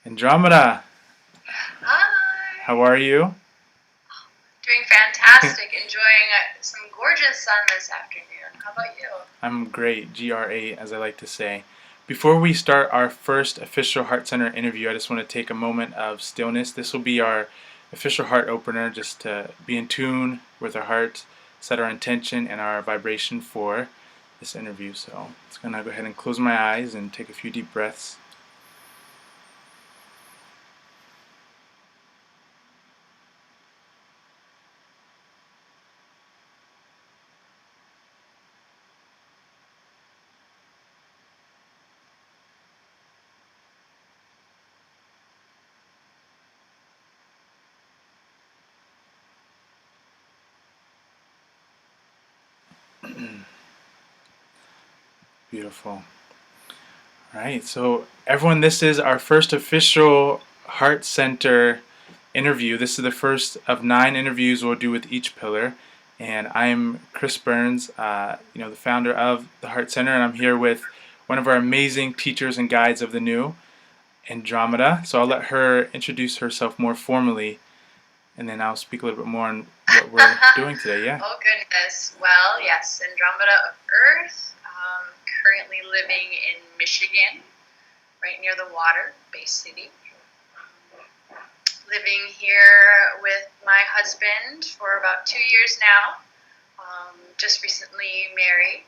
Andromeda, Hi! how are you? Doing fantastic. Enjoying some gorgeous sun this afternoon. How about you? I'm great, GRA as I like to say. Before we start our first official Heart Center interview, I just want to take a moment of stillness. This will be our official heart opener just to be in tune with our heart, set our intention and our vibration for this interview. So I'm just going to go ahead and close my eyes and take a few deep breaths. Beautiful. All right, so everyone, this is our first official Heart Center interview. This is the first of 9 interviews we'll do with each pillar. And I'm Chris Burns, the founder of the Heart Center, and I'm here with one of our amazing teachers and guides of the new, Andromeda. So I'll let her introduce herself more formally, and then I'll speak a little bit more on what we're doing today. Yeah. Oh, goodness. Well, yes, Andromeda of Earth. Currently living in Michigan, right near the water, Bay City. Living here with my husband for about 2 years now. Just recently married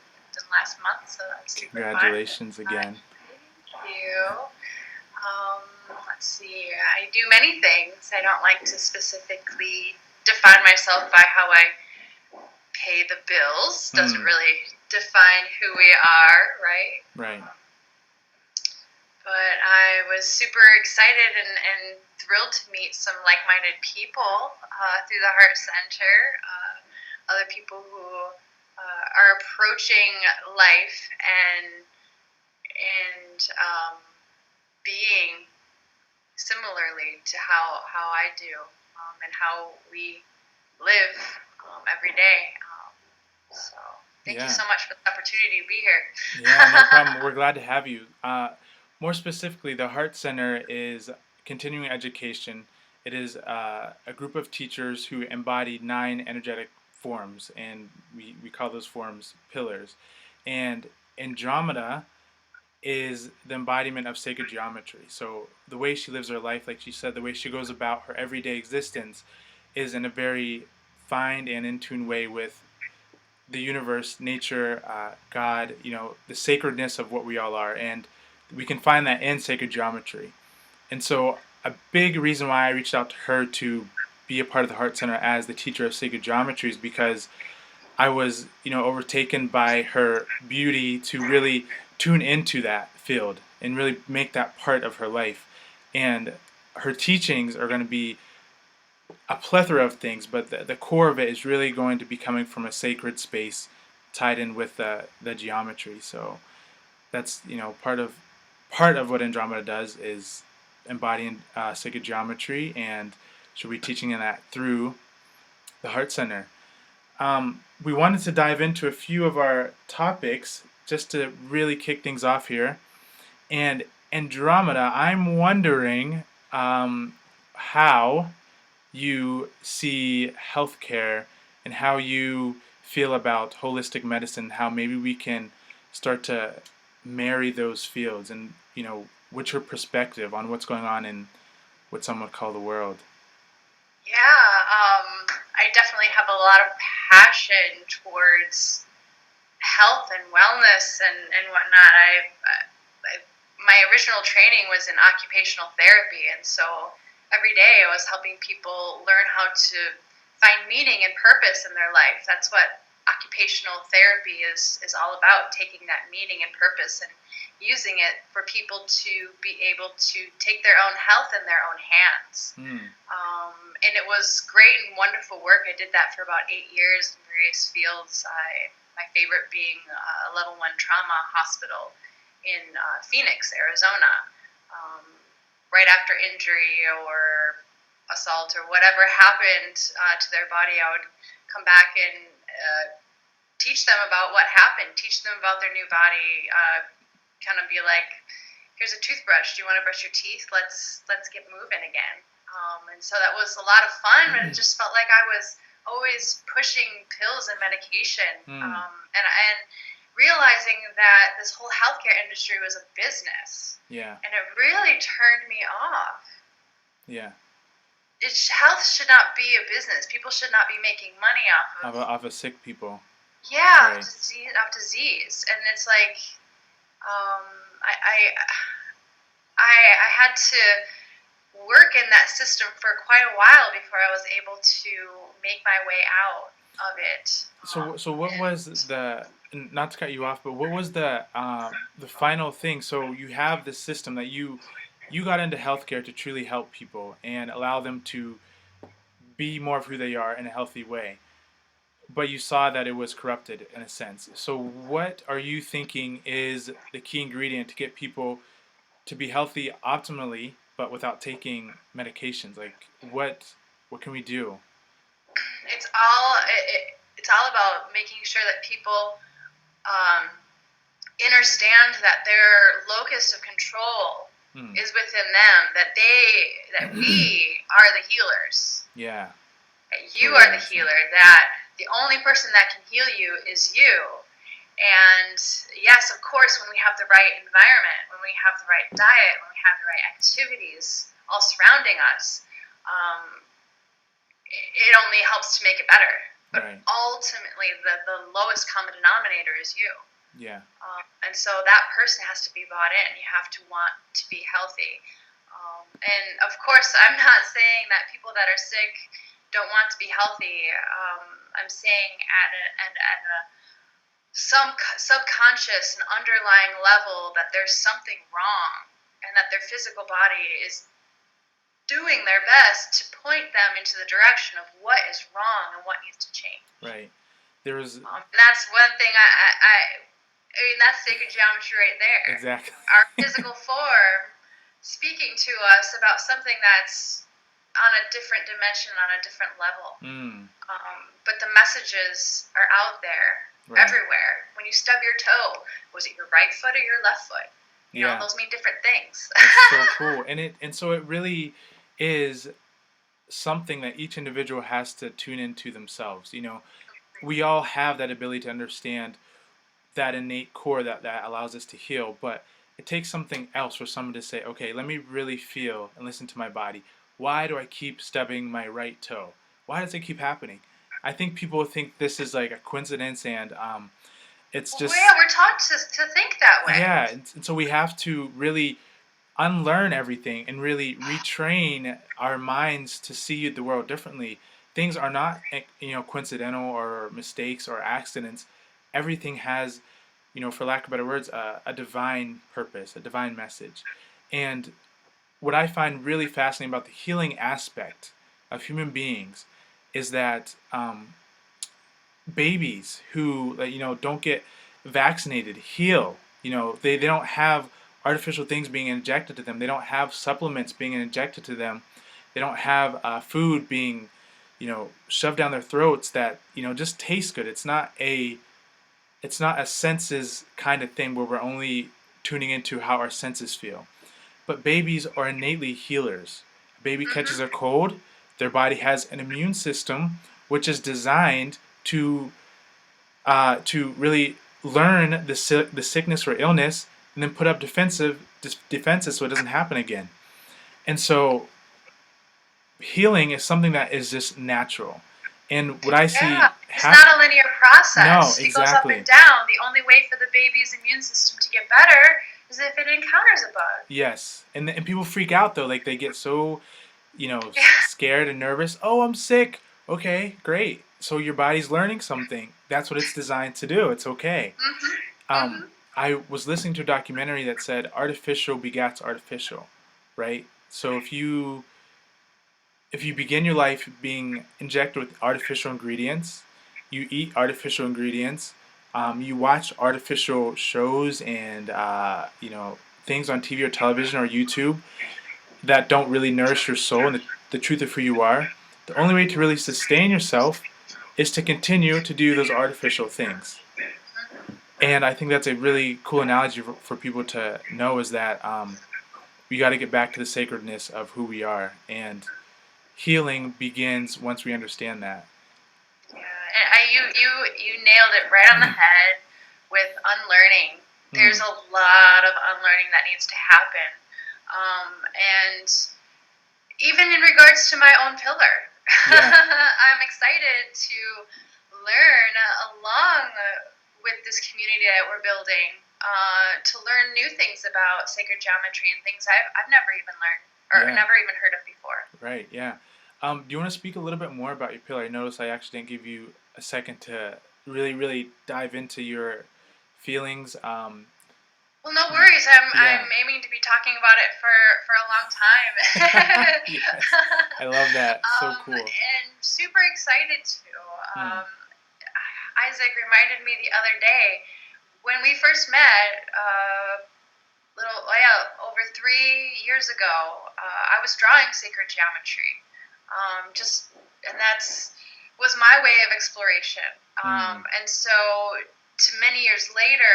last month, so that's super fun. Congratulations again. Thank you. Let's see. I do many things. I don't like to specifically define myself by how I pay the bills. Doesn't really define who we are, right? Right. But I was super excited and thrilled to meet some like-minded people through the Heart Center. Other people who are approaching life and being similarly to how I do and how we live every day. So thank you so much for the opportunity to be here. Yeah, no problem. We're glad to have you. More specifically, the Heart Center is continuing education. It is a group of teachers who embody 9 energetic forms, and we call those forms pillars. And Andromeda is the embodiment of sacred geometry. So the way she lives her life, like she said, the way she goes about her everyday existence is in a very fine and in tune way with the universe, nature, God, the sacredness of what we all are. And we can find that in sacred geometry. And so a big reason why I reached out to her to be a part of the Heart Center as the teacher of sacred geometry is because I was, overtaken by her beauty to really tune into that field and really make that part of her life. And her teachings are going to be a plethora of things, but the core of it is really going to be coming from a sacred space tied in with the geometry. So that's part of what Andromeda does is embodying sacred geometry, and she'll be teaching in that through the Heart Center. We wanted to dive into a few of our topics just to really kick things off here. And Andromeda, I'm wondering how you see healthcare and how you feel about holistic medicine, how maybe we can start to marry those fields, and what's your perspective on what's going on in what some would call the world? Yeah, I definitely have a lot of passion towards health and wellness and whatnot. My original training was in occupational therapy, and so every day I was helping people learn how to find meaning and purpose in their life. That's what occupational therapy is all about, taking that meaning and purpose and using it for people to be able to take their own health in their own hands. And it was great and wonderful work. I did that for about 8 years in various fields. My favorite being a level 1 trauma hospital in Phoenix, Arizona. Right after injury or assault or whatever happened to their body, I would come back and teach them about what happened, teach them about their new body, kind of be like, here's a toothbrush. Do you want to brush your teeth? Let's get moving again. And so that was a lot of fun, but it just felt like I was always pushing pills and medication, Mm. and realizing that this whole healthcare industry was a business, Yeah. and it really turned me off. Yeah. Health should not be a business. People should not be making money off of Of a sick people. yeah, Right. disease, and it's like um, I, I I had to work in that system for quite a while before I was able to make my way out of it. So what was And not to cut you off, but what was the final thing? So you have this system that you got into healthcare to truly help people and allow them to be more of who they are in a healthy way. But you saw that it was corrupted in a sense. So what are you thinking is the key ingredient to get people to be healthy optimally, but without taking medications? Like what can we do? it's all about making sure that people um, understand that their locus of control Hmm. is within them. That we are the healers. Yeah, That you totally are the understand. healer. That the only person that can heal you is you. And yes, of course, when we have the right environment, when we have the right diet, when we have the right activities all surrounding us, um, it only helps to make it better. But Right. ultimately, the lowest common denominator is you. Yeah. And so that person has to be bought in. You have to want to be healthy. And of course, I'm not saying that people that are sick don't want to be healthy. I'm saying at a some subconscious and underlying level that there's something wrong, and that their physical body is doing their best to point them into the direction of what is wrong and what needs to change. Right. There was And that's one thing I mean, that's sacred geometry right there. exactly. Our physical form speaking to us about something that's on a different dimension, on a different level. Mm. But the messages are out there Right. everywhere. When you stub your toe, was it your right foot or your left foot? You know, Yeah. those mean different things. That's so cool. And so it really is something that each individual has to tune into themselves. You know, we all have that ability to understand that innate core that allows us to heal, but it takes something else for someone to say, okay, let me really feel and listen to my body. Why do I keep stubbing my right toe? Why does it keep happening? I think people think this is like a coincidence, and it's Well, yeah, just we're taught to think that way. yeah. And so we have to really unlearn everything and really retrain our minds to see the world differently. Things are not coincidental or mistakes or accidents. Everything has, for lack of better words, a divine purpose, a divine message. And what I find really fascinating about the healing aspect of human beings is that babies who don't get vaccinated heal. They don't have artificial things being injected to them. They don't have supplements being injected to them. They don't have food being shoved down their throats that just tastes good. It's not a senses kind of thing where we're only tuning into how our senses feel. But babies are innately healers. A baby catches a Mm-hmm. cold, their body has an immune system which is designed to really learn the sickness or illness and then put up defenses so it doesn't happen again. And so healing is something that is just natural. And what I see Yeah, it's not a linear no, process. It goes up and exactly. down. The only way for the baby's immune system to get better is if it encounters a bug. Yes. And people freak out though, like they get so, Yeah. scared and nervous. Oh, I'm sick. Okay, great. So your body's learning something. That's what it's designed to do. It's okay. Mhm. Um, Mhm. I was listening to a documentary that said artificial begats artificial, right? So if you begin your life being injected with artificial ingredients, you eat artificial ingredients, you watch artificial shows and things on TV or television or YouTube that don't really nourish your soul and the truth of who you are. The only way to really sustain yourself is to continue to do those artificial things. And I think that's a really cool analogy for people to know is that we got to get back to the sacredness of who we are, and healing begins once we understand that. Yeah, and you nailed it right on the head with unlearning. There's Mm, a lot of unlearning that needs to happen, and even in regards to my own pillar, yeah, I'm excited to learn along with this community that we're building. To learn new things about sacred geometry and things I've never even learned or yeah, never even heard of before. right, yeah. Do you want to speak a little bit more about your pillar? I noticed I actually didn't give you a second to really dive into your feelings. Well, no worries. I'm Yeah. aiming to be talking about it for a long time. Yes, I love that. So cool. And super excited to. Mm, Um, Isaac reminded me the other day when we first met. Over 3 years ago, I was drawing sacred geometry. Just and that's was my way of exploration. mm, And so, to many years later.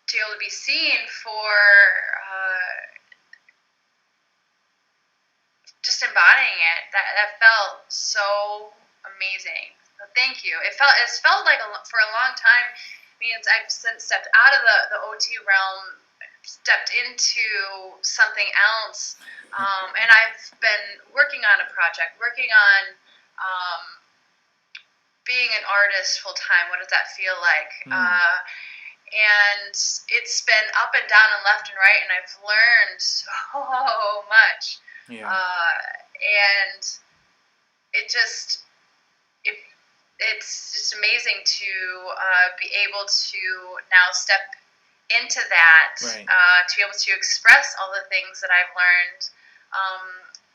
To be able to be seen for just embodying it, that felt so amazing. So thank you. It's felt like for a long time. Means I've since stepped out of the OT realm, stepped into something else, and I've been working on a project, working on being an artist full time. What does that feel like? mm, And it's been up and down and left and right, and I've learned so much. yeah. And it just it, it's just amazing to be able to now step into that, Right. to be able to express all the things that I've learned. um,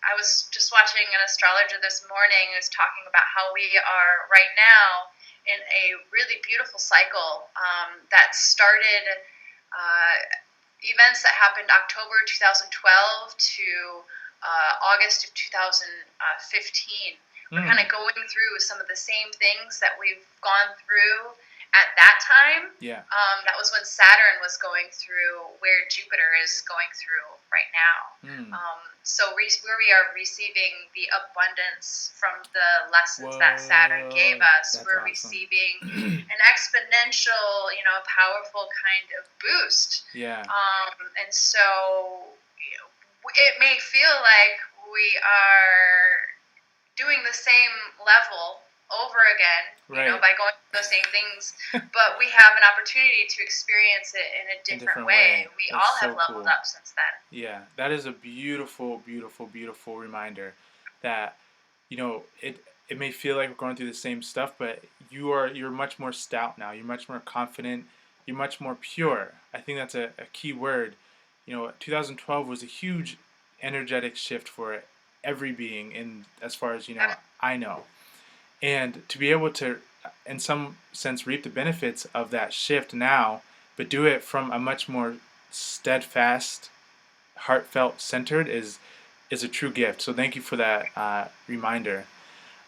I was just watching an astrologer this morning who's talking about how we are right now in a really beautiful cycle that started uh, events that happened October 2012 to August of 2015. We're kind Mm, of going through some of the same things that we've gone through at that time. yeah. That was when Saturn was going through where Jupiter is going through right now. Mm. So where we are receiving the abundance from the lessons that Saturn gave Whoa, us, that's we're awesome. receiving an exponential, powerful kind of boost. Yeah. And so it may feel like we are doing the same level over again, Right. by going through those same things, but we have an opportunity to experience it in a A different different way. way. We That's all have so leveled cool. up since then. Yeah, that is a beautiful reminder that it may feel like we're going through the same stuff, but you're much more stout now. You're much more confident. You're much more pure. I think that's a key word. 2012 was a huge energetic shift for every being, in as far as I know, and to be able to, in some sense, reap the benefits of that shift now, but do it from a much more steadfast, heartfelt, centered is a true gift. So thank you for that reminder.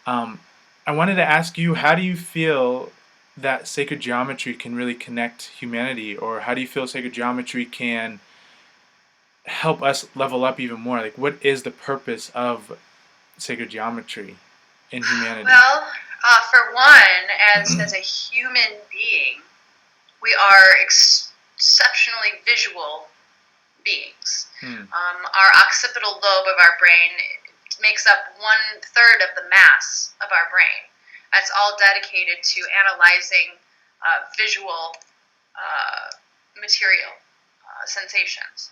Um, I wanted to ask you, how do you feel that sacred geometry can really connect humanity, or how do you feel sacred geometry can help us level up even more? Like, what is the purpose of sacred geometry in humanity? Well, for one, as a human being, we are exceptionally visual beings. Hmm. Our occipital lobe of our brain makes up 1/3 of the mass of our brain. That's all dedicated to analyzing visual material, sensations.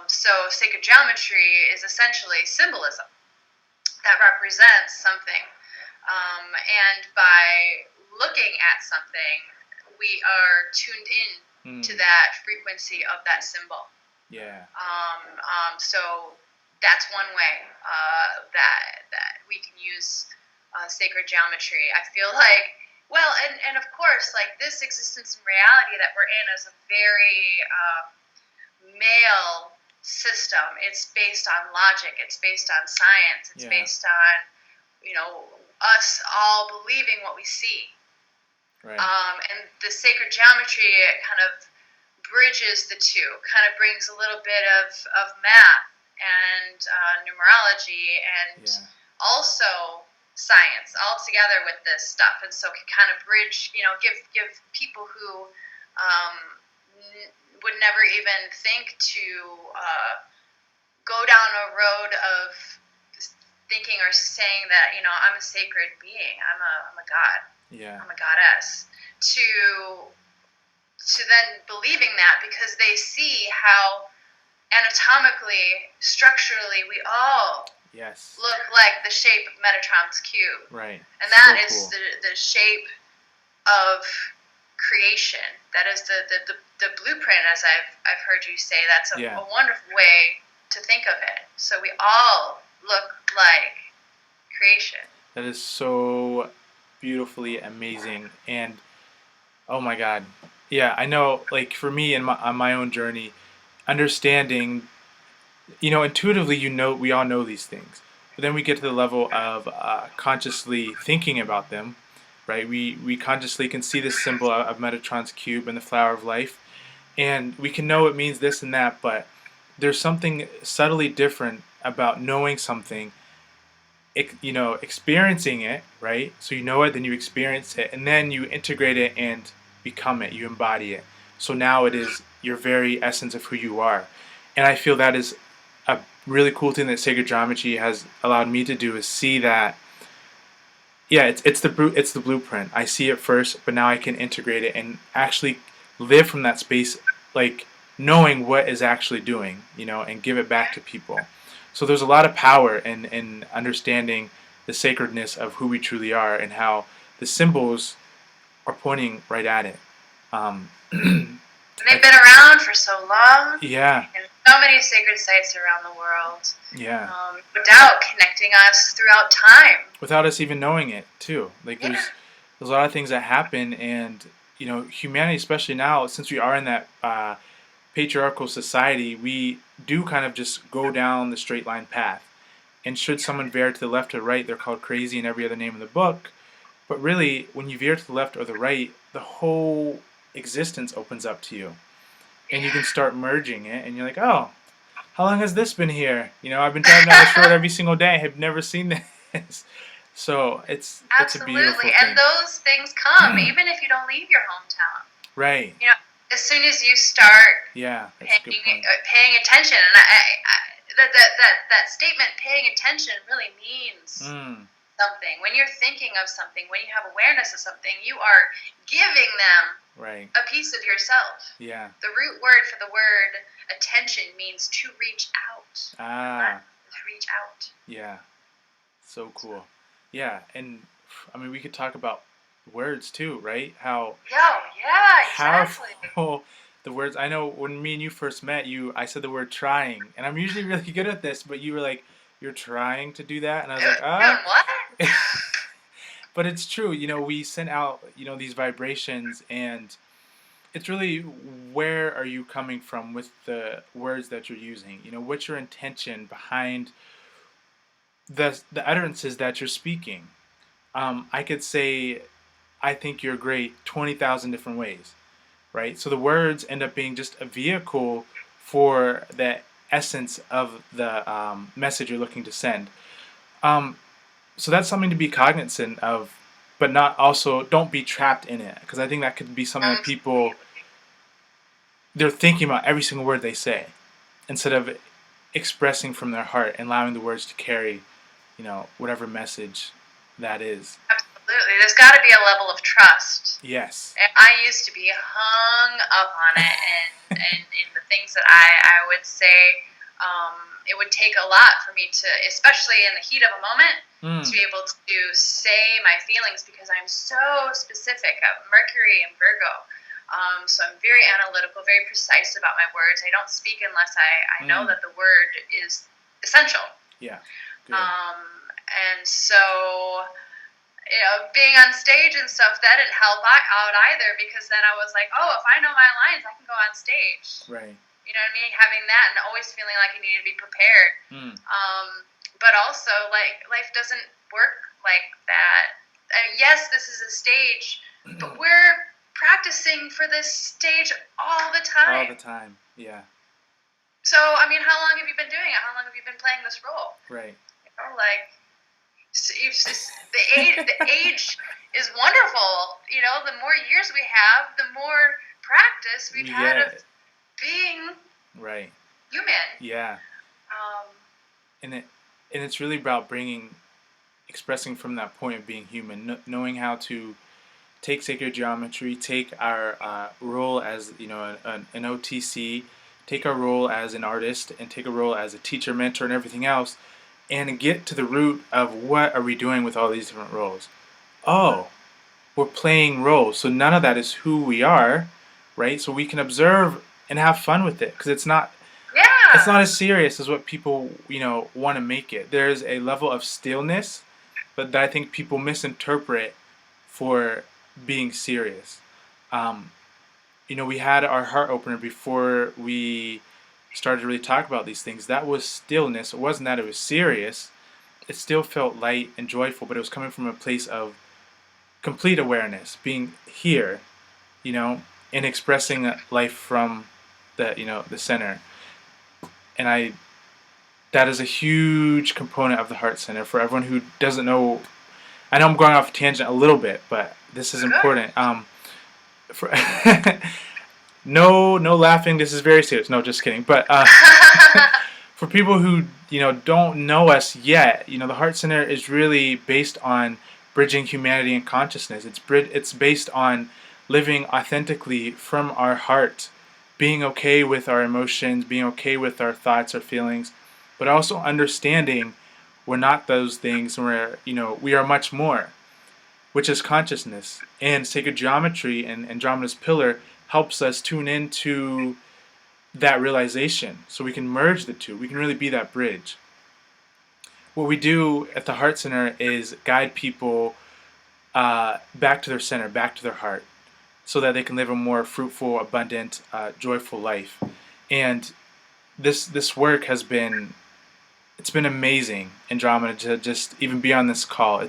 So sacred geometry is essentially symbolism that represents something. And by looking at something, we are tuned in to Hmm. that frequency of that symbol. Yeah. So that's one way that we can use sacred geometry. I feel like, well, and of course, like this existence in reality that we're in is a very male system. It's based on logic. It's based on science. It's Yeah. based on us all believing what we see. Right. And the sacred geometry, it kind of bridges the two, kind of brings a little bit of math and numerology and Yeah. also science all together with this stuff, and so can kind of bridge, give people who would never even think to go down a road of thinking or saying that I'm a sacred being, I'm a god, Yeah. I'm a goddess, to then believing that because they see how anatomically, structurally, we all Yes. look like the shape of Metatron's cube. Right. And that So is cool. the shape of creation. That is the blueprint, as I've heard you say. That's a wonderful way to think of it. So we all look like creation. That is so beautifully amazing. And oh my God. Yeah, I know, like for me on my own journey, understanding, intuitively, we all know these things. But then we get to the level of consciously thinking about them, right? We consciously can see this symbol of Metatron's cube and the flower of life, and we can know it means this and that, but there's something subtly different about knowing something, experiencing it, right? So you know it, then you experience it, and then you integrate it and become it, you embody it. So now it is your very essence of who you are. And I feel that is a really cool thing that sacred geometry has allowed me to do, is see that, yeah, it's the blueprint. I see it first, but now I can integrate it and actually live from that space, like knowing what is actually doing, and give it back to people. So there's a lot of power in understanding the sacredness of who we truly are and how the symbols are pointing right at it. They've been around for so long. Yeah. And so many sacred sites around the world. Yeah. No doubt connecting us throughout time. Without us even knowing it, too. Like there's a lot of things that happen, and humanity, especially now, since we are in that patriarchal society, we do kind of just go down the straight line path. And should someone veer to the left or right, they're called crazy and every other name in the book. But really, when you veer to the left or the right, the whole existence opens up to you. And you can start merging it, and you're like, oh, how long has this been here? I've been driving down this road every single day. I have never seen this. So it's a beautiful thing. And those things come even if you don't leave your hometown. Right. As soon as you start paying attention, and that statement, paying attention, really means something. When you're thinking of something, when you have awareness of something, you are giving them a piece of yourself. Yeah. The root word for the word attention means to reach out. To reach out. Yeah. So cool. Yeah, and I mean, we could talk about words too, right? How powerful exactly. The words. I know when me and you first met, I said the word trying, and I'm usually really good at this, but you were like, "You're trying to do that," and I was like, "Ah." What? But it's true. We send out, these vibrations, and it's really, where are you coming from with the words that you're using? What's your intention behind the utterances that you're speaking? I could say, I think you're great 20,000 different ways, right? So the words end up being just a vehicle for the essence of the message you're looking to send. So that's something to be cognizant of, but not also, don't be trapped in it, because I think that could be something that people, they're thinking about every single word they say, instead of expressing from their heart and allowing the words to carry, whatever message that is. Absolutely. There's got to be a level of trust. Yes. And I used to be hung up on it, and in the things that I would say, it would take a lot for me to, especially in the heat of a moment, to be able to say my feelings, because I'm so specific. Mercury and Virgo. So I'm very analytical, very precise about my words. I don't speak unless I know that the word is essential. Yeah. Good. And so, being on stage and stuff, that didn't help out either, because then I was like, oh, if I know my lines, I can go on stage. Right. You know what I mean? Having that and always feeling like I needed to be prepared. But also, like, life doesn't work like that. And yes, this is a stage but we're practicing for this stage all the All the time. time. Yeah. So, I mean, how long have you been doing it? How long have you been playing this role? Right. You know, like, so the age is wonderful. You know, the more years we have, the more practice we've We had of get being right. human. Yeah. Um, And it's really about expressing from that point of being human, knowing how to take sacred geometry, take our role as an OTC, take our role as an artist, and take a role as a teacher, mentor, and everything else, and get to the root of what are we doing with all these different roles. Oh, we're playing roles, so none of that is who we are, right? So we can observe and have fun with it because it's yeah. not as serious as what people want to make it. There's a level of stillness, but that I think people misinterpret for being serious. Um, we had our heart opener before we started to really talk about these things. That was stillness. It wasn't that it was serious. It still felt light and joyful, but it was coming from a place of complete awareness, being here, and expressing life from the center. And that is a huge component of the heart center for everyone who doesn't know. I know I'm going off a tangent a little bit, but this is Good. important. For no laughing. This is very serious. No, just kidding. But for people who don't know us yet, the heart center is really based on bridging humanity and consciousness. It's based on living authentically from our heart, being okay with our emotions, being okay with our thoughts, our feelings, but also understanding we're not those things. We are much more, which is consciousness. And sacred geometry and Andromeda's pillar helps us tune into that realization so we can merge the two. We can really be that bridge. What we do at the Heart Center is guide people back to their center, back to their heart, so that they can live a more fruitful, abundant, joyful life. And this work it's been amazing, Andromeda, to just even be on this call.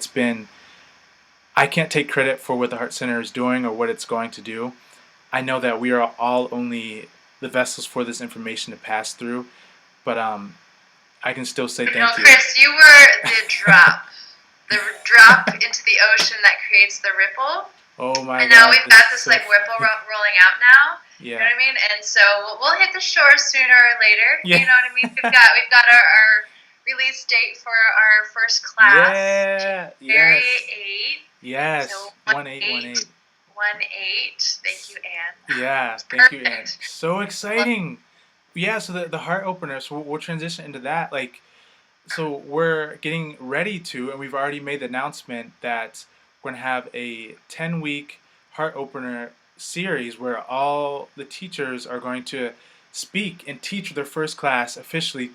I can't take credit for what the Heart Center is doing or what it's going to do. I know that we are all only the vessels for this information to pass through, but I can still say thank you. Chris, you were the drop into the ocean that creates the ripple. Oh my God! And now we've got this like ripple rolling out now. Yeah. You know what I mean? And so we'll hit the shore sooner or later. Yeah. You know what I mean? We've got our release date for our first class. Yeah. January Yes. 8. Yes. So 1/8. 1/8. Thank you, Anne. Yeah. Thank you, Anne. So exciting. Yeah. So the heart opener. So we'll transition into that. So we're getting ready to, and we've already made the announcement that we're going to have a 10-week heart opener series where all the teachers are going to speak and teach their first class officially,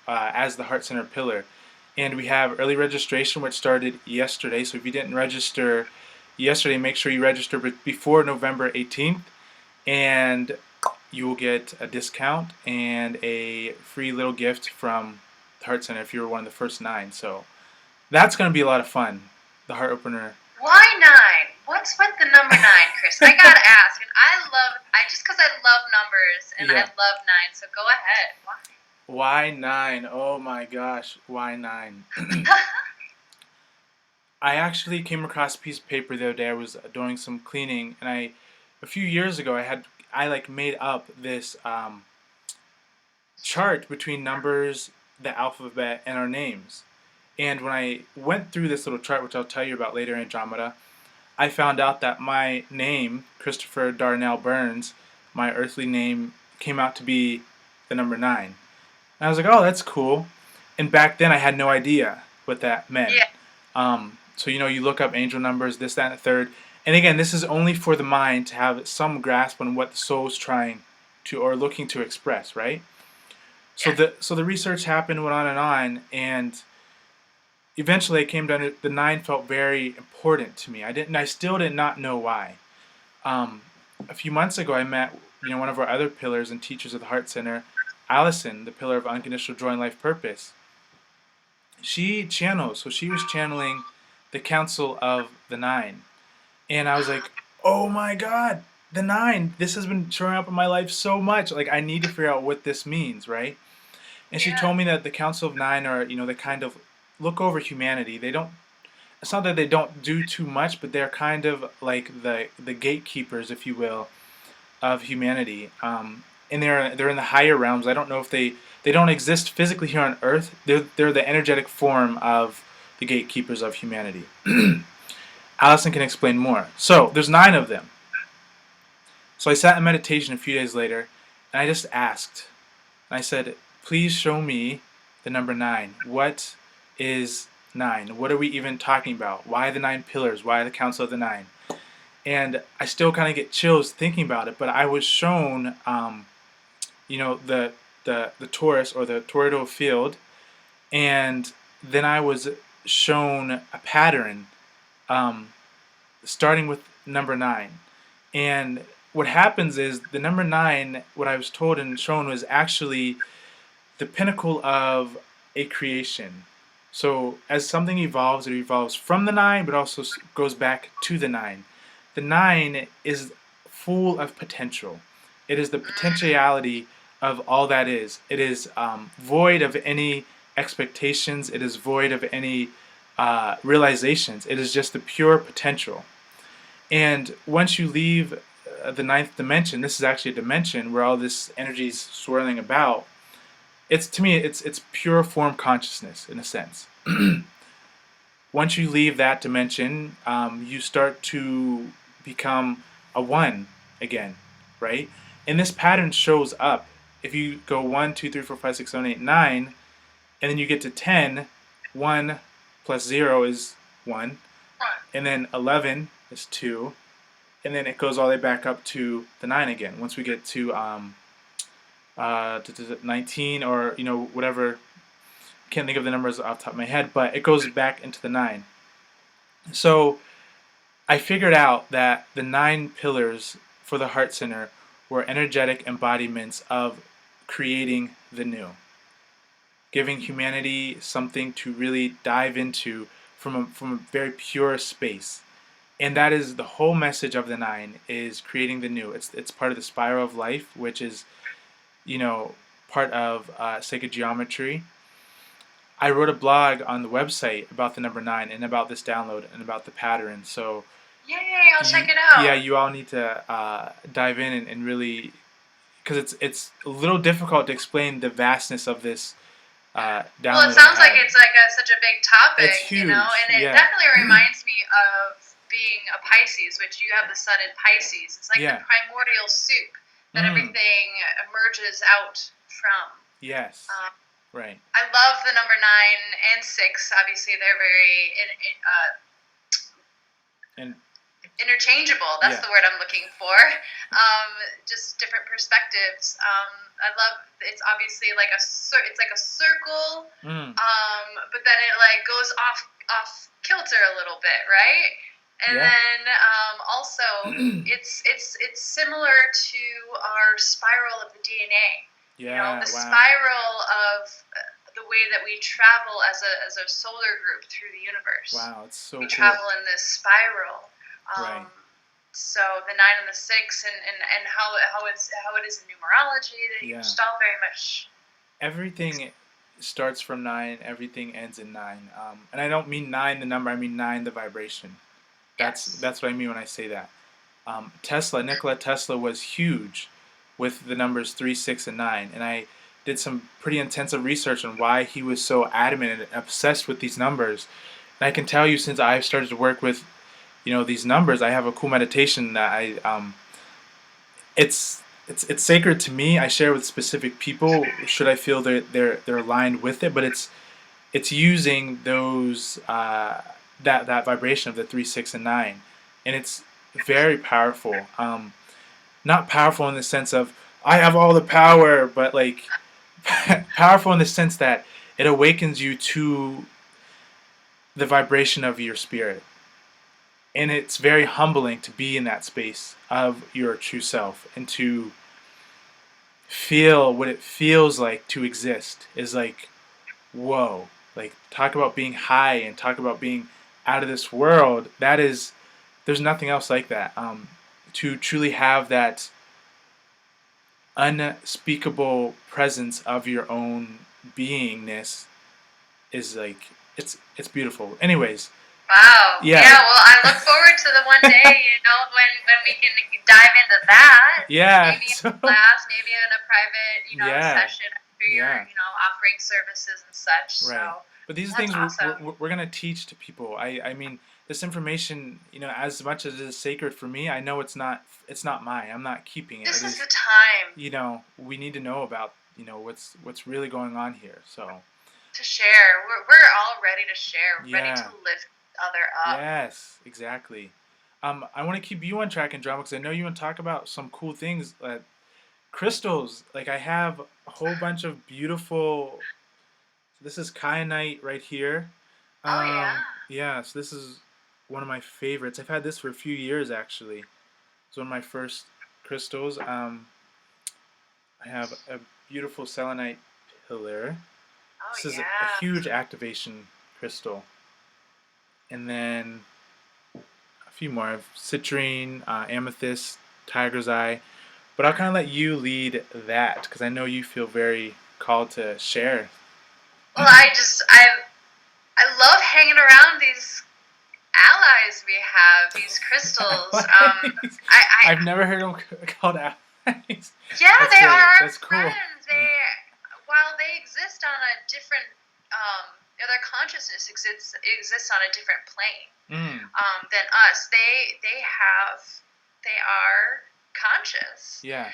as the Heart Center pillar. And we have early registration, which started yesterday. So if you didn't register yesterday, make sure you register before November 18th, and you will get a discount and a free little gift from the Heart Center if you were one of the first 9. So that's going to be a lot of fun. The heart opener. Why 9? What's with the number 9, Chris? I gotta ask, and just because I love numbers and I love 9. So go ahead. Why 9? Oh my gosh, why 9? I actually came across a piece of paper the other day. I was doing some cleaning, and a few years ago, I made up this chart between numbers, the alphabet, and our names. And when I went through this little chart, which I'll tell you about later in Andromeda, I found out that my name, Christopher Darnell Burns, my earthly name, came out to be the number 9. And I was like, oh, that's cool. And back then I had no idea what that meant. Yeah. So, you look up angel numbers, this, that, and the third. And again, this is only for the mind to have some grasp on what the soul's trying to or looking to express, right? So the research happened, went on, and eventually I came down to the 9 felt very important to me. I still did not know why. A few months ago I met one of our other pillars and teachers of the Heart Center, Allison, the pillar of unconditional joy and life purpose. She channels, so she was channeling the council of the 9. And I was like, oh my God, the nine. This has been showing up in my life so much. Like, I need to figure out what this means, right? And she Yeah. told me that the Council of Nine are, they kind of look over humanity. They don't, it's not that they don't do too much, but they're kind of like the gatekeepers, if you will, of humanity. And they're in the higher realms. I don't know if they don't exist physically here on Earth. They're the energetic form of the gatekeepers of humanity. Allison can explain more. So there's nine of them. So I sat in meditation a few days later, and I just asked. And I said, "Please show me the number nine. What is nine? What are we even talking about? Why the nine pillars? Why the Council of the Nine?" And I still kind of get chills thinking about it. But I was shown, the torus or the toroidal field, and then I was shown a pattern, um, starting with number nine. And what happens is the number nine, what I was told and shown, was actually the pinnacle of a creation. So as something evolves, it evolves from the nine, but also goes back to the nine. The nine is full of potential. It is the potentiality of all that is. It is void of any expectations. It is void of any realizations. It is just the pure potential. And once you leave the ninth dimension, this is actually a dimension where all this energy is swirling about. It's, to me, it's pure form consciousness in a sense. Once you leave that dimension, you start to become a one again, right? And this pattern shows up. If you go 1, 2, 3, 4, 5, 6, 7, 8, 9, and then you get to 10, 1 plus 0 is 1, and then 11 is 2, and then it goes all the way back up to the 9 again. Once we get to 19, or whatever, can't think of the numbers off the top of my head, but it goes back into the 9. So I figured out that the 9 pillars for the Heart Center were energetic embodiments of creating the new, giving humanity something to really dive into from a very pure space. And that is the whole message of the 9, is creating the new. It's part of the spiral of life, which is, part of sacred geometry. I wrote a blog on the website about the number 9 and about this download and about the pattern. So Yay, I'll check it yeah, out. you all need to dive in and really, because it's a little difficult to explain the vastness of this Well, it download I sounds like had. it's like such a big It's topic, huge, and it yeah. definitely reminds me of being a Pisces, which you have the sun in Pisces. It's like the Yeah. primordial soup that Mm. everything emerges out from. Yes. Um, Right. I love the number 9 and 6. Obviously, they're very And interchangeable. That's yeah. the word I'm looking for. Just different perspectives. I love. It's obviously like it's like a circle, Mm. but then it like goes off kilter a little bit, right? And Yeah. then also it's similar to our spiral of the DNA. Yeah. The Wow. spiral of the way that we travel as a solar group through the universe. Wow. It's so We cool. travel in this spiral. Right. So the 9 and the 6, and how it is in numerology, that Yeah. just all very much. Everything starts from 9. Everything ends in 9. And I don't mean 9 the number. I mean 9 the vibration. Yes. That's what I mean when I say that. Nikola Tesla was huge with the numbers 3, 6, and 9, and I did some pretty intensive research on why he was so adamant and obsessed with these numbers. And I can tell you, since I've started to work with, these numbers, I have a cool meditation that it's sacred to me. I share with specific people should I feel they're aligned with it, but it's using those that vibration of the 3, 6, and 9, and it's very powerful. Not powerful in the sense of I have all the power, but like powerful in the sense that it awakens you to the vibration of your spirit, and it's very humbling to be in that space of your true self and to feel what it feels like to exist. Is like, whoa, like talk about being high and talk about being out of this world. That is there's nothing else like that. To truly have that unspeakable presence of your own beingness is like it's beautiful. Anyways, Wow. yeah, Yeah. Well, I look forward to the one day, when we can dive into that. yeah. Maybe in So class, maybe in a private, yeah, session after you're, yeah, offering services and such. right. So But these that's things awesome. we're gonna teach to people. I mean, this information, as much as it is sacred for me, I know it's not mine. I'm not keeping it. This It is is, the time we need to know about what's really going on here. So to share. We're all ready to share, ready to yeah. lift other up. Yes, exactly. I want to keep you on track and drama because I know you want to talk about some cool things. Crystals, like I have a whole bunch of beautiful. This is kyanite right here. Oh yeah. Yeah, so this is one of my favorites. I've had this for a few years actually. It's one of my first crystals. I have a beautiful selenite pillar. Oh This is a yeah. huge activation crystal, and then a few more. I have citrine, amethyst, tiger's eye. But I'll kind of let you lead that because I know you feel very called to share. Well, I love hanging around these allies we have, these crystals. I I've never heard them called allies. Yeah, That's they are great. our That's cool. friends. While they exist on a different, their consciousness exists on a different plane Mm, than us. They are conscious. yeah.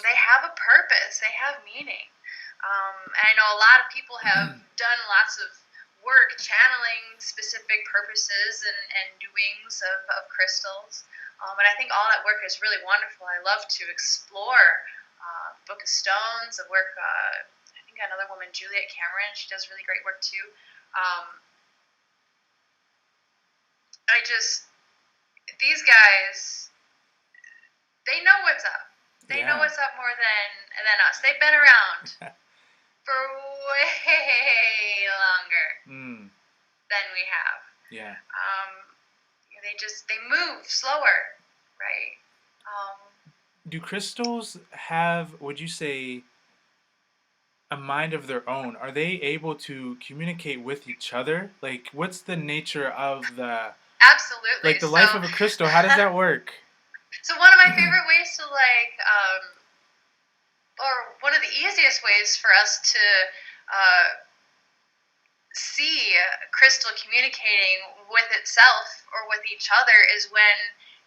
They have a purpose. They have meaning. And I know a lot of people have done lots of work channeling specific purposes and doings of crystals. And I think all that work is really wonderful. I love to explore Book of Stones. I work, I think another woman, Juliet Cameron, she does really great work too. Um, these guys, they know what's up. They know Yeah. what's up more than us. They've been around for way longer Mm, than we have. yeah. They move slower, right? Do crystals have, would you say, a mind of their own? Are they able to communicate with each other? Like, what's the nature of Absolutely. the life of a crystal? How does that work? So one of my favorite ways to or one of the easiest ways for us to see crystal communicating with itself or with each other is when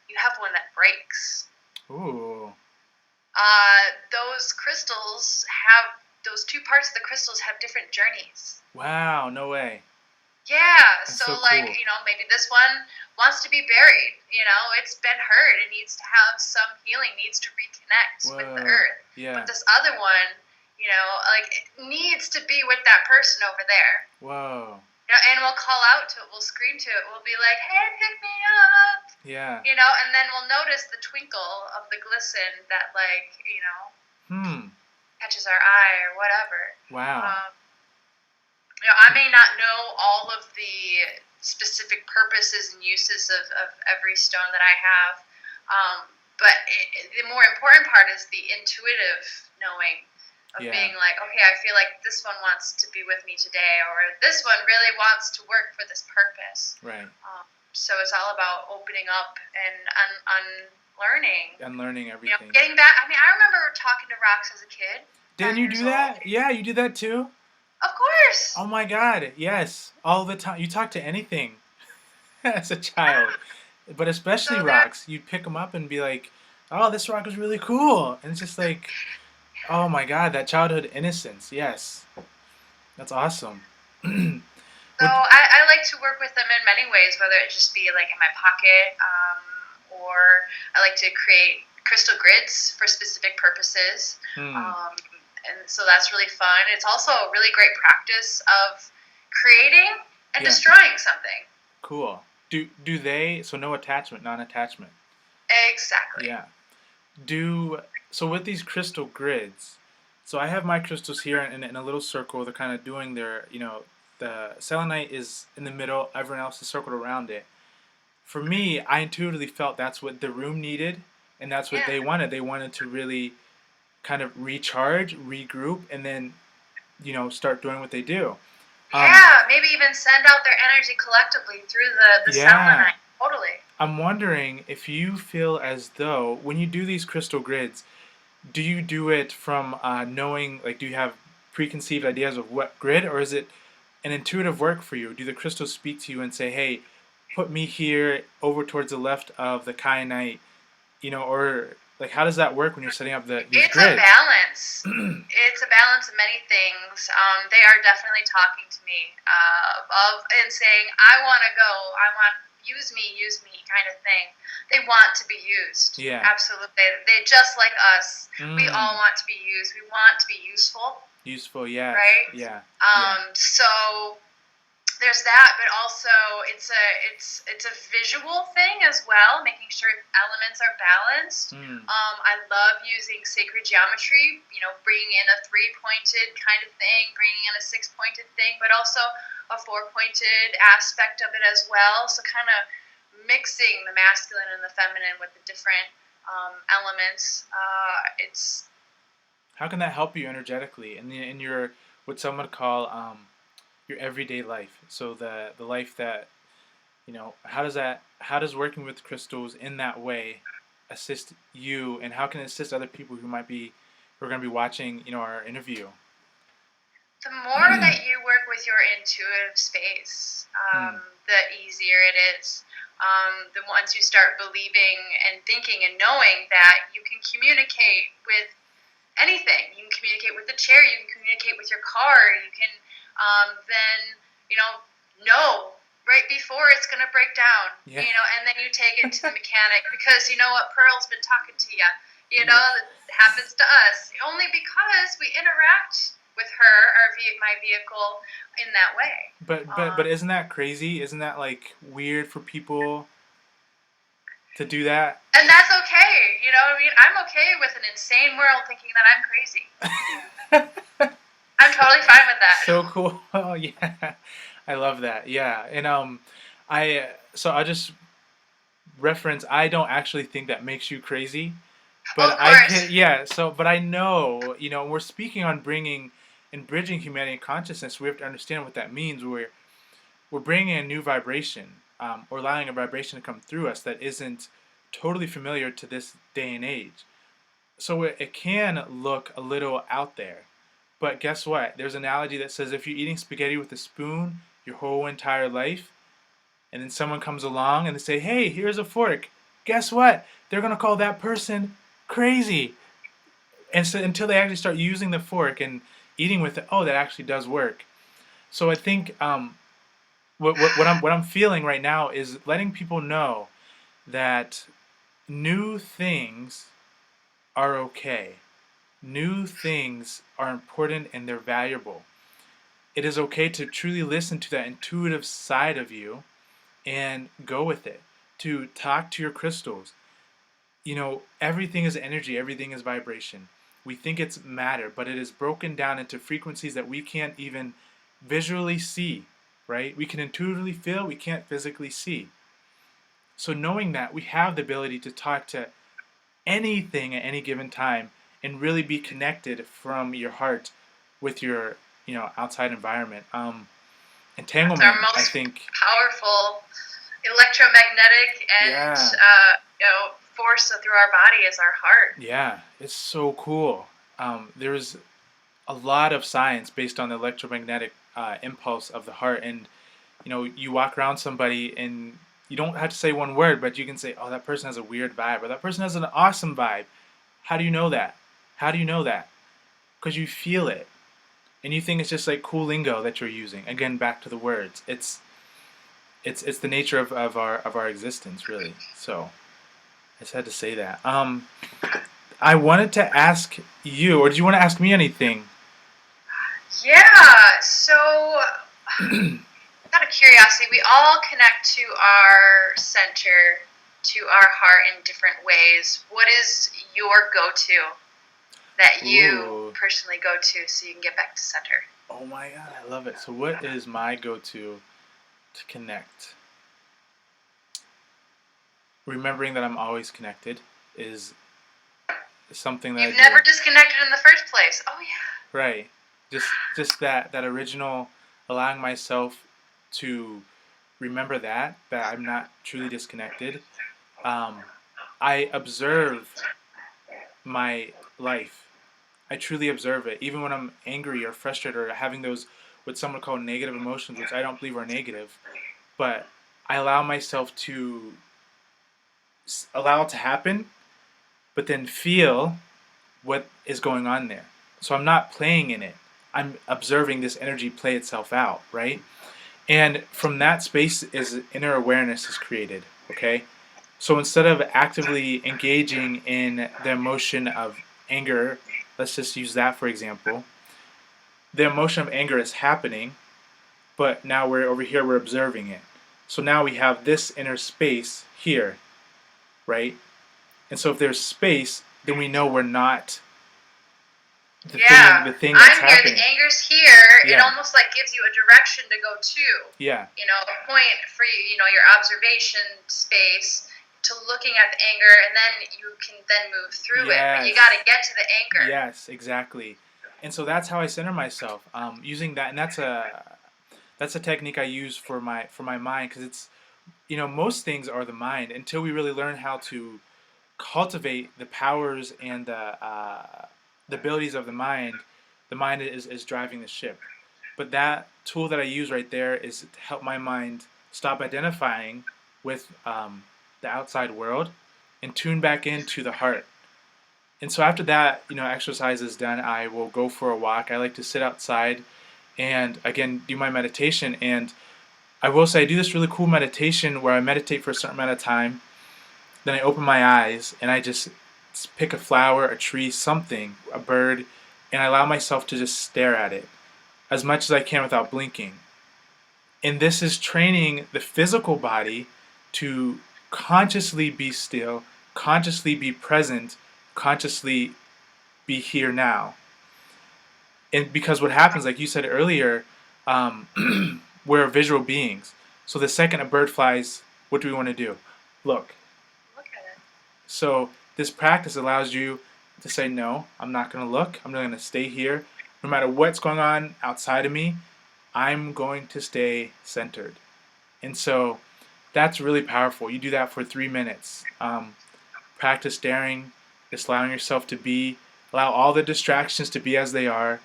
you have one that breaks. Ooh. Those crystals have those two parts of the crystals have different journeys. Wow, no way. Yeah, That's so so cool. maybe this one wants to be buried. It's been hurt. It needs to have some healing. Needs to reconnect with the Whoa. earth. Yeah. But this other one, it needs to be with that person over there. Whoa. And we'll call out to it. We'll scream to it. We'll be like, "Hey, pick me up!" Yeah. And then we'll notice the twinkle of the glisten that, catches our eye or whatever. Wow. I may not know all of the specific purposes and uses of every stone that I have, but the more important part is the intuitive knowing of Yeah. being like, okay, I feel like this one wants to be with me today, or this one really wants to work for this purpose. Right. So it's all about opening up and unlearning. Unlearning everything. Getting back. I mean, I remember talking to rocks as a kid. Didn't you do that? Yeah, you did that too? Of course. Oh my god, yes. All the time. You talk to anything as a child. But especially So rocks. You'd pick them up and be like, oh, this rock is really cool. And it's just like, oh my god, that childhood innocence. Yes. That's awesome. So I like to work with them in many ways, whether it just be like in my pocket, or I like to create crystal grids for specific purposes. And so that's really fun. It's also a really great practice of creating and Yeah. destroying something. Cool. Do they, so no attachment, non-attachment. Exactly. Yeah. So with these crystal grids, so I have my crystals here in a little circle. They're kind of doing their, the selenite is in the middle, everyone else is circled around it. for me, I intuitively felt that's what the room needed, and that's what Yeah. they wanted. They wanted to really kind of recharge, regroup, and then start doing what they do. Um, Yeah, maybe even send out their energy collectively through the sauna yeah, night. Totally. I'm wondering if you feel as though when you do these crystal grids, do you do it from knowing, like, do you have preconceived ideas of what grid, or is it an intuitive work for you? Do the crystals speak to you and say, hey, put me here over towards the left of the kyanite, or like how does that work when you're setting up these It's a grids? balance. It's a balance of many things. They are definitely talking to me and saying, "I want to go. I want use me," kind of thing. They want to be used. Yeah. Absolutely. They just like us. We all Mm. want to be used. We want to be useful, Useful, yes. right? Yeah. Yeah. So there's that, but also it's a visual thing as well, making sure elements are balanced. Mm. I love using sacred geometry, bringing in a 3-pointed kind of thing, bringing in a 6-pointed thing, but also a 4-pointed aspect of it as well. So kind of mixing the masculine and the feminine with the different elements. It's How can that help you energetically in your what some would call your everyday life? So the life that how does working with crystals in that way assist you, and how can it assist other people who are going to be watching our interview? The more that you work with your intuitive space, Hmm. the easier it is. The once you start believing and thinking and knowing that you can communicate with anything, you can communicate with the chair, you can communicate with your car, you can then know right before it's going to break down, Yeah. and then you take it to the mechanic because you know what, Pearl's been talking to you. Yeah. It happens to us only because we interact with her or my vehicle in that way. But isn't that crazy? Isn't that like weird for people to do that? And that's okay. You know what I mean? I'm okay with an insane world thinking that I'm crazy. I'm totally fine with that. So cool. Oh yeah. I love that. Yeah. And I just reference, I don't actually think that makes you crazy, Oh, but of course. but I know, we're speaking on bringing and bridging humanity consciousness. We have to understand what that means. We're bringing a new vibration, or allowing a vibration to come through us that isn't totally familiar to this day and age. So it can look a little out there, but guess what? There's an analogy that says if you're eating spaghetti with a spoon your whole entire life, and then someone comes along and they say, "Hey, here's a fork." Guess what? They're gonna call that person crazy, and so until they actually start using the fork and eating with it, oh, that actually does work. So I think what I'm feeling right now is letting people know that new things are okay. New things are important and they're valuable. It is okay to truly listen to that intuitive side of you and go with it. To talk to your crystals. Everything is energy, everything is vibration. We think it's matter, but it is broken down into frequencies that we can't even visually see, right? We can intuitively feel, we can't physically see. So knowing that, we have the ability to talk to anything at any given time and really be connected from your heart with your outside environment. That's our Entanglement, I most think. powerful electromagnetic and Yeah. force through our body is our heart. Yeah, it's so cool. There's a lot of science based on the electromagnetic impulse of the heart, and you walk around somebody and you don't have to say one word, but you can say, "Oh, that person has a weird vibe," or "That person has an awesome vibe." How do you know that? How do you know that? Because you feel it, and you think it's just like cool lingo that you're using. Again, back to the words. It's the nature of our existence, really. So I just had to say that. I wanted to ask you, or do you want to ask me anything? Yeah. So, out of curiosity, we all connect to our center, to our heart in different ways. What is your go-to that you Ooh. personally go to so you can get back to center? Oh my god, I love it. So what is my go-to to connect? remembering that I'm always connected is something that I You've never do. disconnected in the first place. Oh yeah. Right. Just that original, allowing myself to remember that I'm not truly disconnected. Um, I observe my life. I truly observe it, even when I'm angry or frustrated or having those what some would call negative emotions, which I don't believe are negative. But I allow myself to allow it to happen, but then feel what is going on there. So I'm not playing in it. I'm observing this energy play itself out, right? And from that space is inner awareness is created, okay? So instead of actively engaging in the emotion of anger, let's just use that for example. The emotion of anger is happening, but now we're over here, we're observing it. So now we have this inner space here, right? And so if there's space, then we know we're not Yeah, the thing that's I'm here. The happening. anger's here. It Yeah, almost like gives you a direction to go to. yeah, You know, a point for you. You know, your observation space to looking at the anger, and then you can then move through it. But you got to yes, get to the anger. yes, exactly. And so that's how I center myself, using that, and that's a technique I use for my mind because it's most things are the mind until we really learn how to cultivate the powers and the abilities of the mind. The mind is driving the ship. But that tool that I use right there is to help my mind stop identifying with the outside world and tune back into the heart. And so after that, exercise is done, I will go for a walk. I like to sit outside and again do my meditation. And I will say I do this really cool meditation where I meditate for a certain amount of time. Then I open my eyes and I just pick a flower, a tree, something, a bird, and I allow myself to just stare at it as much as I can without blinking. And this is training the physical body to consciously be still, consciously be present, consciously be here now. And because what happens, like you said earlier, we're visual beings. So the second a bird flies, what do we want to do? Look. Look at it. So this practice allows you to say, no, I'm not going to look. I'm going to stay here. No matter what's going on outside of me, I'm going to stay centered. And so that's really powerful. You do that for 3 minutes. Practice staring, just allowing yourself to be, allow all the distractions to be as they are,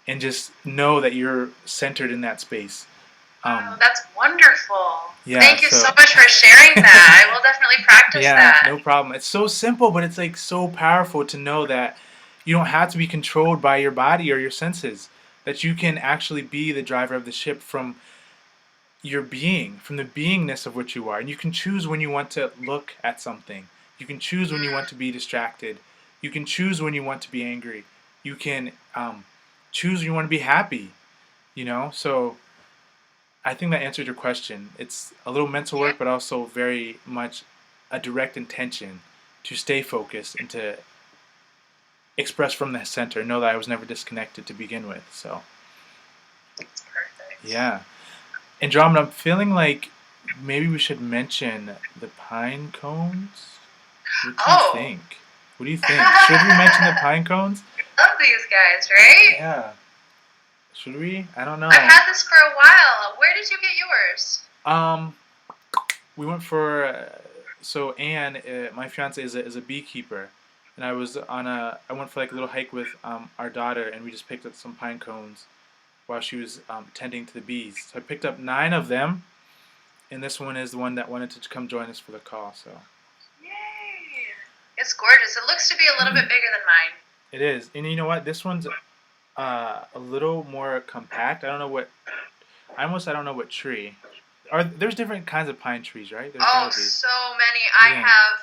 and just know that you're centered in that space. Wow, that's wonderful. Yeah, Thank you so so much for sharing that. I will definitely practice yeah, that. no problem. It's so simple, but it's like so powerful to know that you don't have to be controlled by your body or your senses. That you can actually be the driver of the ship from your being, from the beingness of what you are. And you can choose when you want to look at something. You can choose when you want to be distracted. You can choose when you want to be angry. You can choose when you want to be happy. So I think that answered your question. It's a little mental Yeah. work, but also very much a direct intention to stay focused and to express from the center. Know that I was never disconnected to begin with. So, It's perfect. yeah. Andromeda, I'm feeling like maybe we should mention the pine cones. What do you Oh. think? What do you think? Should we mention the pine cones? Love these guys, right? Yeah. Should we? I don't I've know. had this for a while. Where did you get yours? Um, we went for so Anne, my fiance is a beekeeper, and I went for like a little hike with our daughter, and we just picked up some pine cones while she was tending to the bees. So I picked up 9 of them, and this one is the one that wanted to come join us for the call. So Yay! It's gorgeous. It looks to be a little bit bigger than mine. it is, and you know what? This one's a little more compact. I don't know what tree. There's different kinds of pine trees, right? There's Oh, gotta be. so many. I Yeah. have,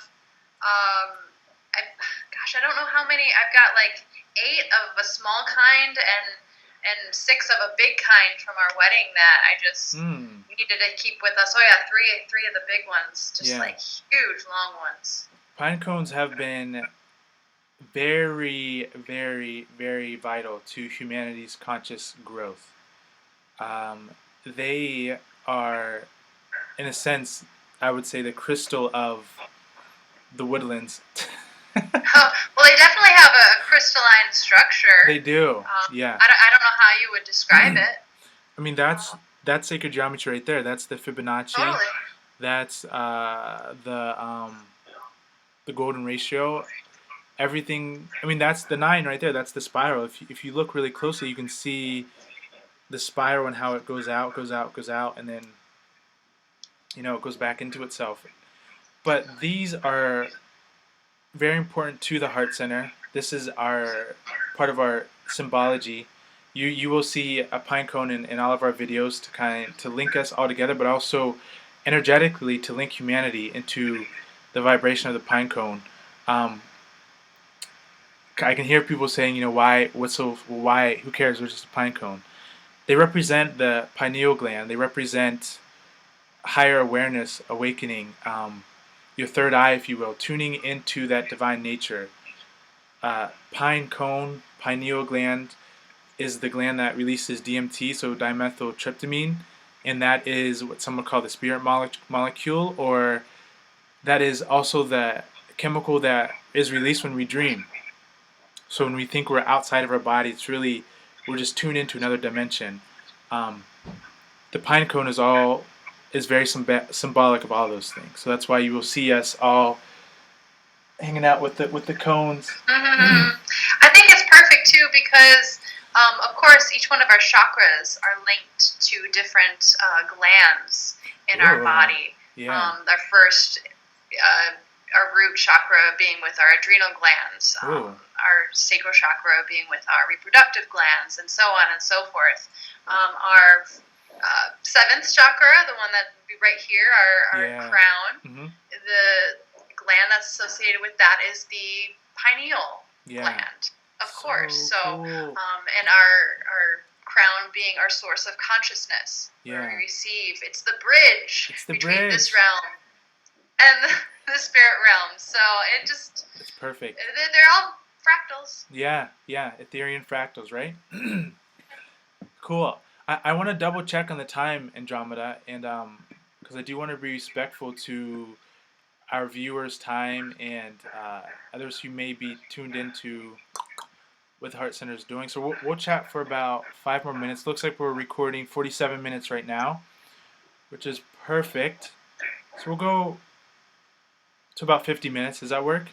gosh, I don't know how many. I've got like 8 of a small kind and 6 of a big kind from our wedding that I just Hmm. needed to keep with us. Oh yeah, three of the big ones, just Yeah. like huge long ones. Pine cones have been very, very, very vital to humanity's conscious growth. They are, in a sense, I would say the crystal of the woodlands. Well, they definitely have a crystalline structure. They do, yeah. I don't know how you would describe it. I mean, that's sacred geometry right there. That's the Fibonacci. Totally. That's the golden ratio. Everything. I mean, that's the 9 right there. That's the spiral. If you look really closely, you can see the spiral and how it goes out, goes out, goes out, and then it goes back into itself. But these are very important to the heart center. This is our part of our symbology. You will see a pine cone in all of our videos to link us all together, but also energetically to link humanity into the vibration of the pine cone. I can hear people saying, why? Why? Who cares? We're just a pine cone. They represent the pineal gland. They represent higher awareness, awakening, your third eye, if you will, tuning into that divine nature. Pine cone, pineal gland, is the gland that releases DMT, so dimethyltryptamine, and that is what some would call the spirit molecule, or that is also the chemical that is released when we dream. So when we think we're outside of our body, we're just tuned into another dimension. The pine cone is very symbolic of all those things. So that's why you will see us all hanging out with the cones. Mm-hmm. I think it's perfect too because, of course, each one of our chakras are linked to different glands in our body. Yeah. Our first, our root chakra being with our adrenal glands, our sacral chakra being with our reproductive glands, and so on and so forth. Our seventh chakra, the one that would be right here, our crown, the gland that's associated with that is the pineal gland, of course. So, cool. And our crown being our source of consciousness, where we receive. It's the bridge between this realm and the spirit realm. So it's perfect. They're all fractals. Yeah, Ethereal fractals, right? Cool. I want to double check on the time, Andromeda, and because I do want to be respectful to our viewers' time and others who may be tuned into what the Heart Center is doing. So we'll chat for about 5 more minutes. Looks like we're recording 47 minutes right now, which is perfect. So we'll go to about 50 minutes. Does that work?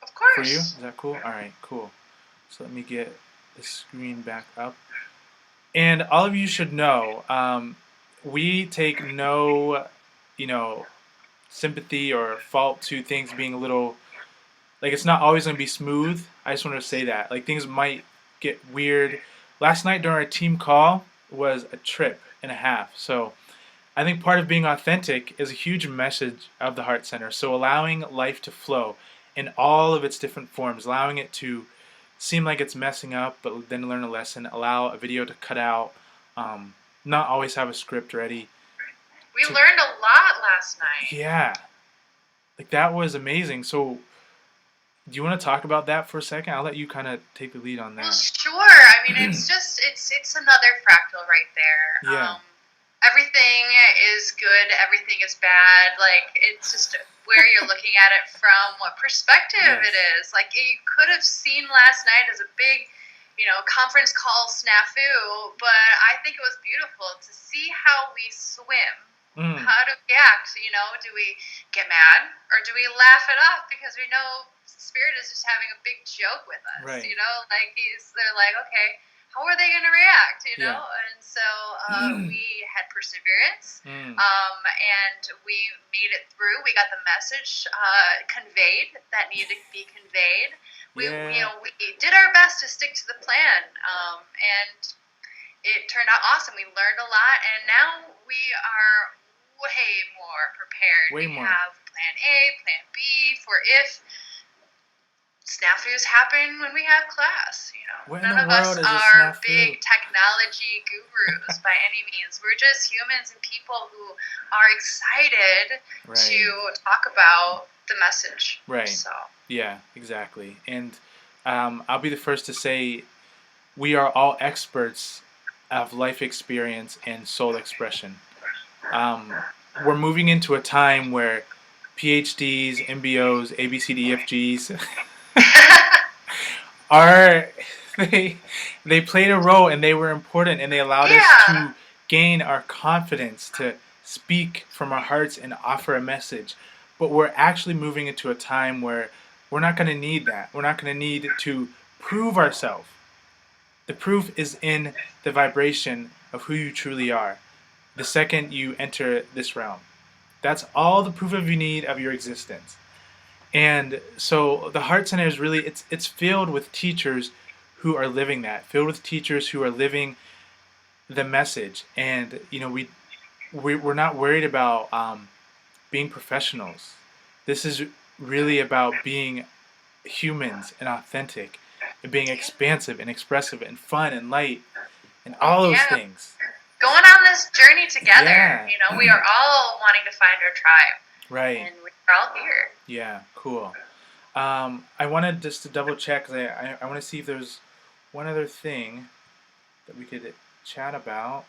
Of course. For you? Is that cool? All right, cool. So let me get the screen back up. And all of you should know, we take no, sympathy or fault to things being a little, like, it's not always going to be smooth. I just want to say that. Like, things might get weird. Last night during our team call was a trip and a half. So I think part of being authentic is a huge message of the Heart Center. So allowing life to flow in all of its different forms, allowing it to seem like it's messing up, but then learn a lesson, allow a video to cut out, not always have a script ready. We learned a lot last night. Yeah. Like, that was amazing. So do you want to talk about that for a second? I'll let you kind of take the lead on that. Well, sure. I mean, it's another fractal right there. Yeah. Everything is good, everything is bad. Like, it's just where you're looking at it from, what perspective it is. Like, you could have seen last night as a big, conference call snafu, but I think it was beautiful to see how we swim. How do we act? Do we get mad or do we laugh it off because we know Spirit is just having a big joke with us? Right. They're like, okay, how are they going to react? And so we had perseverance, and we made it through. We got the message conveyed that needed to be conveyed. We did our best to stick to the plan, and it turned out awesome. We learned a lot, and now we are way more prepared. We have plan A, plan B for if snafus happen when we have class. None of us are big technology gurus by any means. We're just humans and people who are excited to talk about the message. Right. So. Yeah, exactly. And I'll be the first to say we are all experts of life experience and soul expression. We're moving into a time where PhDs, MBOs, ABCDEFGs, are they they played a role and they were important and they allowed us Yeah. to gain our confidence to speak from our hearts and offer a message. But we're actually moving into a time where we're not going to need that. We're not going to need to prove ourselves. The proof is in the vibration of who you truly are the second you enter this realm. That's all the proof of you need of your existence. And so the Heart Center is really it's filled with teachers who are living that, filled with teachers who are living the message. And we're not worried about being professionals. This is really about being humans and authentic, and being expansive and expressive and fun and light and all those Yeah. things. Going on this journey together. Yeah. We are all wanting to find our tribe. Right. And we're all here. Yeah. Cool. I wanted just to double check because I want to see if there's one other thing that we could chat about.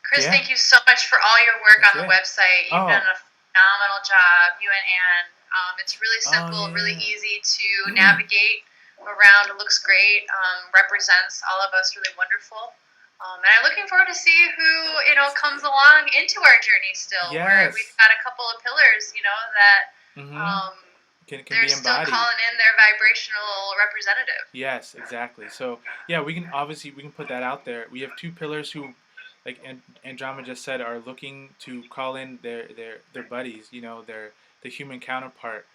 Chris, Yeah. thank you so much for all your work That's on the it. website. You've Oh. done a phenomenal job, you and Anne. It's really simple, yeah. really easy to navigate around. It looks great. Represents all of us really wonderful. And I'm looking forward to see who comes along into our journey still. Where Yes. we've got a couple of pillars, that Can they're be still embodied. calling in their vibrational representative. Yes, exactly. So yeah, we can put that out there. We have two pillars who, like Andromeda just said, are looking to call in their buddies. The human counterpart.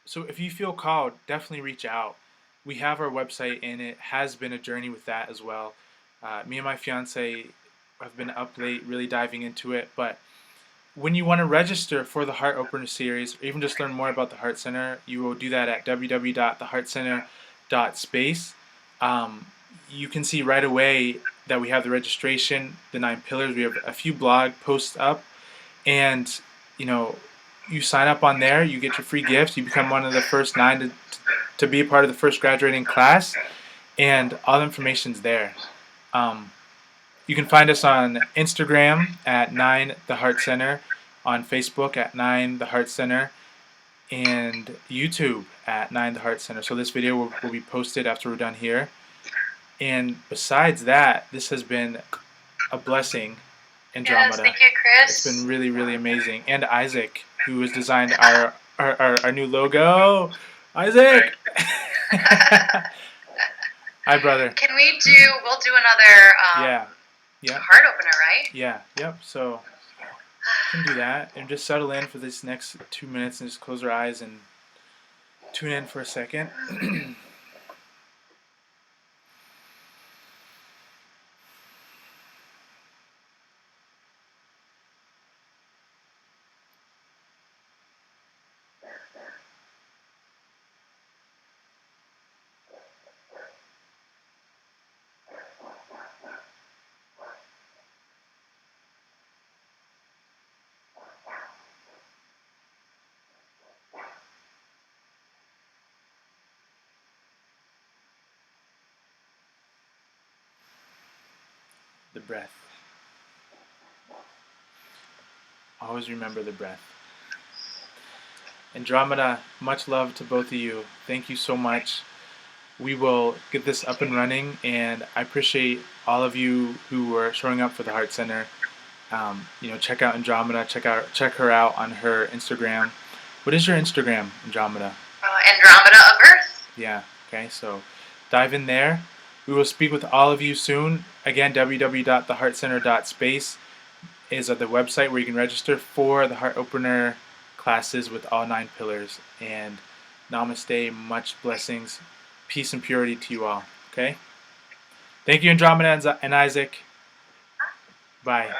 So if you feel called, definitely reach out. We have our website, and it has been a journey with that as well. Me and my fiance have been up late, really diving into it. But when you want to register for the Heart Opener series, or even just learn more about the Heart Center, you will do that at www.theheartcenter.space. You can see right away that we have the registration, the 9 pillars. We have a few blog posts up, and you sign up on there. You get your free gifts. You become one of the first 9 to be a part of the first graduating class, and all the information's there. You can find us on Instagram at 9 The Heart Center, on Facebook at 9 The Heart Center, and YouTube at 9 The Heart Center. So this video will be posted after we're done here. And besides that, this has been a blessing, Andromeda. Yes, thank you, Chris. It's been really, really amazing. And Isaac, who has designed our new logo. Isaac! Hi, brother. We'll do another heart opener, right? Yeah, yep. So we can do that and just settle in for this next 2 minutes and just close our eyes and tune in for a second. The breath. Always remember the breath. Andromeda, much love to both of you. Thank you so much. We will get this up and running, and I appreciate all of you who are showing up for the Heart Center. Check out Andromeda. Check her out on her Instagram. What is your Instagram, Andromeda? Andromeda of Earth. Yeah. Okay. So dive in there. We will speak with all of you soon. Again, www.theheartcenter.space is the website where you can register for the Heart Opener classes with all 9 pillars. And namaste, much blessings, peace and purity to you all. Okay? Thank you, Andromeda and Isaac. Bye.